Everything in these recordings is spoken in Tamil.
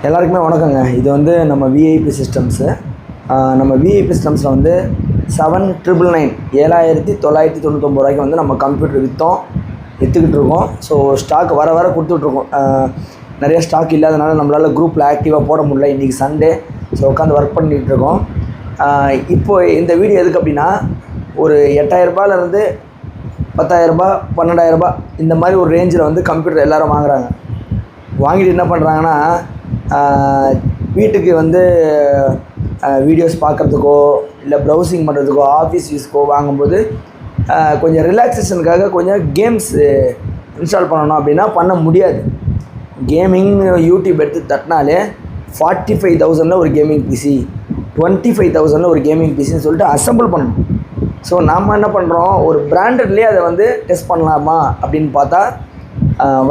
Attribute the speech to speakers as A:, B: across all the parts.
A: எல்லாருக்குமே வணக்கங்க. இது வந்து நம்ம விஐபி சிஸ்டம்ஸு. நம்ம விஐபி சிஸ்டம்ஸில் வந்து 7999 ரூபாய்க்கு வந்து நம்ம கம்ப்யூட்டர் விற்றுக்கிட்டு இருக்கோம். ஸோ ஸ்டாக் வர கொடுத்துட்ருக்கோம். நிறைய ஸ்டாக் இல்லாதனால நம்மளால் குரூப்பில் ஆக்டிவாக போட முடியல. இன்றைக்கி சண்டே, ஸோ உட்காந்து ஒர்க் பண்ணிகிட்ருக்கோம். இப்போது இந்த வீடியோ எதுக்கு அப்படின்னா, ஒரு 8000 ரூபாயிலேருந்து 10,000 ரூபா 12,000 ரூபா இந்த மாதிரி ஒரு ரேஞ்சில் வந்து கம்ப்யூட்டர் எல்லோரும் வாங்குகிறாங்க. வாங்கிட்டு என்ன பண்ணுறாங்கன்னா, வீட்டுக்கு வந்து வீடியோஸ் பார்க்குறதுக்கோ இல்லை ப்ரௌசிங் பண்ணுறதுக்கோ ஆஃபீஸ் யூஸ்க்கோ வாங்கும்போது கொஞ்சம் ரிலாக்ஸேஷனுக்காக கொஞ்சம் கேம்ஸ் இன்ஸ்டால் பண்ணணும் அப்படின்னா பண்ண முடியாது. கேமிங் யூடியூப் எடுத்து தட்டினாலே 45,000 ஒரு கேமிங் பிசி, 25,000 ஒரு கேமிங் பிசின்னு சொல்லிட்டு அசம்பிள் பண்ணணும். ஸோ நாம் என்ன பண்ணுறோம், ஒரு பிராண்டட்லேயே அதை வந்து டெஸ்ட் பண்ணலாமா அப்படின்னு பார்த்தா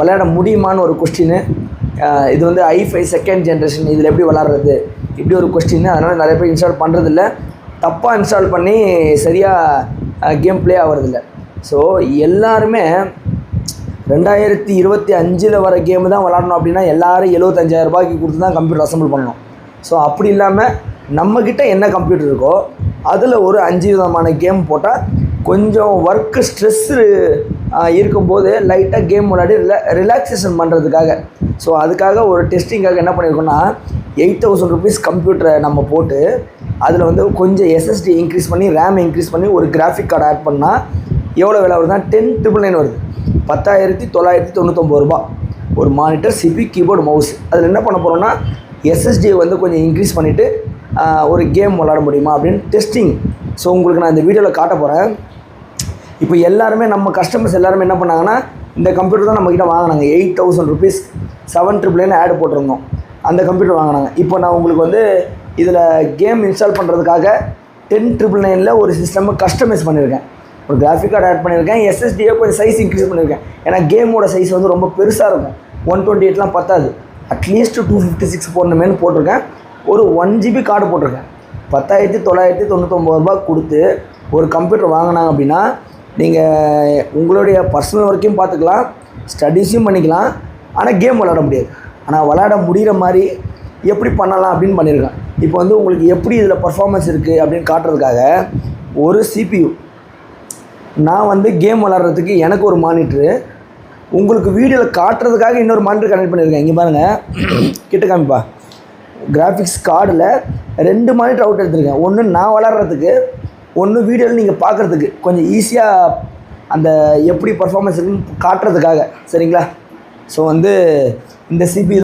A: விளையாட முடியுமான்னு ஒரு கொஸ்டின்னு. இது வந்து i5 செகண்ட் ஜென்ரேஷன், இதில் எப்படி விளாட்றது இப்படி ஒரு கொஸ்டின். அதனால் நிறைய பேர் இன்ஸ்டால் பண்ணுறதில்ல, தப்பாக இன்ஸ்டால் பண்ணி சரியாக கேம் ப்ளே ஆகிறதில்ல. ஸோ எல்லாருமே 2025 வர கேமு தான் விளாடணும் அப்படின்னா எல்லோரும் 75,000 ரூபாய்க்கு கொடுத்து தான் கம்ப்யூட்டர் அசம்பிள் பண்ணணும். ஸோ அப்படி இல்லாமல் நம்மக்கிட்ட என்ன கம்ப்யூட்டர் இருக்கோ அதில் ஒரு 5 விதமான கேம் போட்டால் கொஞ்சம் ஒர்க்கு ஸ்ட்ரெஸ்ஸு இருக்கும்போது லைட்டாக கேம் விளையாடி ரிலாக்ஸேஷன் பண்ணுறதுக்காக, ஸோ அதுக்காக ஒரு டெஸ்டிங்காக என்ன பண்ணியிருக்கோன்னா 8,000 ருபீஸ் கம்ப்யூட்டரை நம்ம போட்டு அதில் வந்து கொஞ்சம் எஸ்எஸ்டி இன்க்ரீஸ் பண்ணி ரேம் இன்க்ரீஸ் பண்ணி ஒரு கிராஃபிக் கார்டு ஆட் பண்ணால் எவ்வளோ விலை வருதுன்னா 10,999 வருது. 10,999 ரூபா ஒரு மானிட்டர், சிபி, கீபோர்டு, மவுஸ். அதில் என்ன பண்ண போகிறோன்னா எஸ்எஸ்டியை வந்து கொஞ்சம் இன்க்ரீஸ் பண்ணிவிட்டு ஒரு கேம் விளாட முடியுமா அப்படின்னு டெஸ்டிங். ஸோ உங்களுக்கு நான் இந்த வீடியோவில் காட்ட போகிறேன். இப்போ எல்லாருமே நம்ம கஸ்டமர்ஸ் எல்லாருமே என்ன பண்ணாங்கன்னா, இந்த கம்ப்யூட்டர் தான் நம்மக்கிட்ட வாங்கினாங்க. 8,000 ருபீஸ் 7,999 ஆட் போட்டிருந்தோம், அந்த கம்ப்யூட்டர் வாங்கினாங்க. இப்போ நான் உங்களுக்கு வந்து இதில் கேம் இன்ஸ்டால் பண்ணுறதுக்காக 10,999 ஒரு சிஸ்டமை கஸ்டமைஸ் பண்ணியிருக்கேன். ஒரு கிராஃபிக் கார்டு ஆட் பண்ணியிருக்கேன், எஸ்எஸ்டியை கொஞ்சம் சைஸ் இன்க்ரீஸ் பண்ணியிருக்கேன். ஏன்னா கேமோட சைஸ் வந்து ரொம்ப பெருசாக இருக்கும், 128 பத்தாது, அட்லீஸ்ட் 256 போடணுமேனு போட்டிருக்கேன். ஒரு 1 GB கார்டு போட்டிருக்கேன். 10,999 ரூபா கொடுத்து ஒரு கம்ப்யூட்டர் வாங்கினாங்க அப்படின்னா நீங்கள் உங்களுடைய பர்சனல் ஒர்க்கையும் பார்த்துக்கலாம், ஸ்டடீஸையும் பண்ணிக்கலாம். ஆனால் கேம் விளாட முடியாது. ஆனால் விளாட முடிகிற மாதிரி எப்படி பண்ணலாம் அப்படின்னு பண்ணியிருக்கேன். இப்போ வந்து உங்களுக்கு எப்படி இதில் பர்ஃபார்மன்ஸ் இருக்குது அப்படின்னு காட்டுறதுக்காக ஒரு CPU, நான் வந்து கேம் விளாட்றதுக்கு எனக்கு ஒரு மானிட்ரு, உங்களுக்கு வீடியோவில் காட்டுறதுக்காக இன்னொரு மானிட்டர் கனெக்ட் பண்ணியிருக்கேன். இங்கே பாருங்கள், கிட்ட காமிப்பா. கிராஃபிக்ஸ் கார்டில் 2 மானிட்டர் அவுட் எடுத்துருக்கேன். ஒன்று நான் விளாட்றதுக்கு, ஒன்று வீடியோவில் நீங்கள் பார்க்குறதுக்கு கொஞ்சம் ஈஸியாக அந்த எப்படி பர்ஃபார்மன்ஸ் இருக்குன்னு காட்டுறதுக்காக. சரிங்களா? ஸோ வந்து இந்த CPU